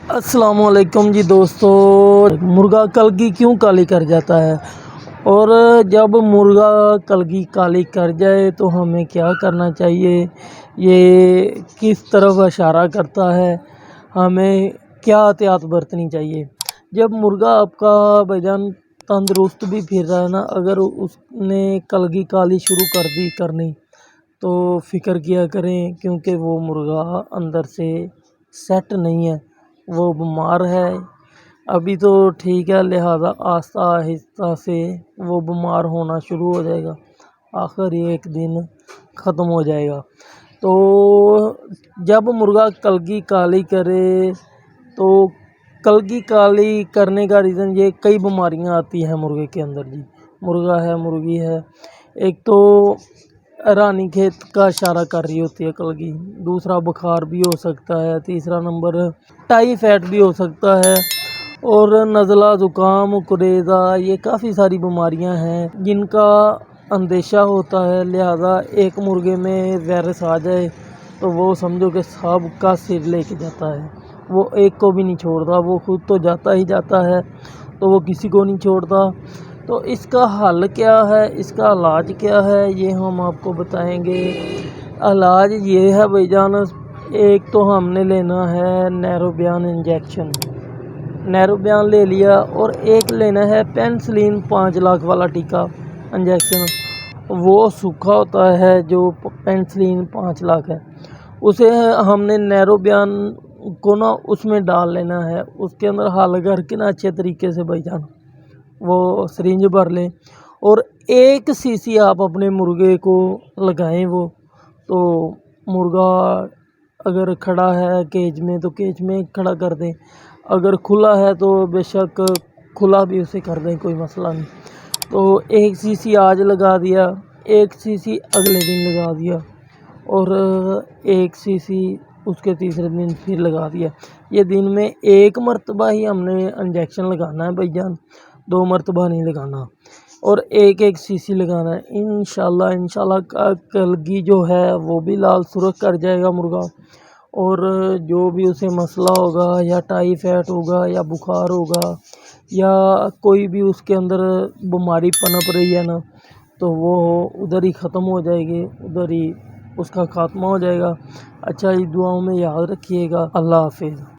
السلام علیکم جی دوستو، مرغا کلگی کیوں کالی کر جاتا ہے اور جب مرغا کلگی کالی کر جائے تو ہمیں کیا کرنا چاہیے، یہ کس طرف اشارہ کرتا ہے، ہمیں کیا احتیاط برتنی چاہیے۔ جب مرغا آپ کا بھائی جان تندرست بھی پھر رہا ہے نا، اگر اس نے کلگی کالی شروع کر دی کرنی تو فکر کیا کریں، کیونکہ وہ مرغا اندر سے سیٹ نہیں ہے، وہ بیمار ہے۔ ابھی تو ٹھیک ہے، لہذا آہستہ آہستہ سے وہ بیمار ہونا شروع ہو جائے گا، آخر ایک دن ختم ہو جائے گا۔ تو جب مرغا کلگی کالی کرے تو کلگی کالی کرنے کا ریزن یہ کئی بیماریاں آتی ہیں مرغے کے اندر جی، مرغا ہے مرغی ہے، ایک تو رانی کھیت کا اشارہ کر رہی ہوتی ہے کلگی، دوسرا بخار بھی ہو سکتا ہے، تیسرا نمبر ٹائیفائڈ بھی ہو سکتا ہے، اور نزلہ زکام کلیرا، یہ کافی ساری بیماریاں ہیں جن کا اندیشہ ہوتا ہے۔ لہذا ایک مرغے میں وائرس آ جائے تو وہ سمجھو کہ سب کا سر لے کے جاتا ہے، وہ ایک کو بھی نہیں چھوڑتا، وہ خود تو جاتا ہی جاتا ہے تو وہ کسی کو نہیں چھوڑتا۔ تو اس کا حل کیا ہے، اس کا علاج کیا ہے، یہ ہم آپ کو بتائیں گے۔ علاج یہ ہے بھائی جان، ایک تو ہم نے لینا ہے نیروبیان انجیکشن، نیروبیان لے لیا، اور ایک لینا ہے پینسلین 5 لاکھ والا ٹیکا انجیکشن، وہ سوکھا ہوتا ہے جو پینسلین 5 لاکھ ہے، اسے ہم نے نیروبیان کو نا اس میں ڈال لینا ہے، اس کے اندر حل کر کے نا اچھے طریقے سے بھائی جان وہ سرنج بھر لیں، اور 1 cc آپ اپنے مرغے کو لگائیں۔ وہ تو مرغا اگر کھڑا ہے کیج میں تو کیج میں کھڑا کر دیں، اگر کھلا ہے تو بے شک کھلا بھی اسے کر دیں، کوئی مسئلہ نہیں۔ تو 1 cc آج لگا دیا، 1 cc اگلے دن لگا دیا، اور 1 cc اس کے تیسرے دن پھر لگا دیا۔ یہ دن میں 1 مرتبہ ہی ہم نے انجیکشن لگانا ہے بھائی جان، 2 مرتبہ نہیں لگانا، اور 1 cc لگانا ہے۔ انشاءاللہ کلگی جو ہے وہ بھی لال سرخ کر جائے گا مرغا، اور جو بھی اسے مسئلہ ہوگا، یا ٹائیفائڈ ہوگا یا بخار ہوگا یا کوئی بھی اس کے اندر بیماری پنپ رہی ہے نا، تو وہ ادھر ہی ختم ہو جائے گی، ادھر ہی اس کا خاتمہ ہو جائے گا۔ اچھا، اس دعاؤں میں یاد رکھیے گا۔ اللہ حافظ۔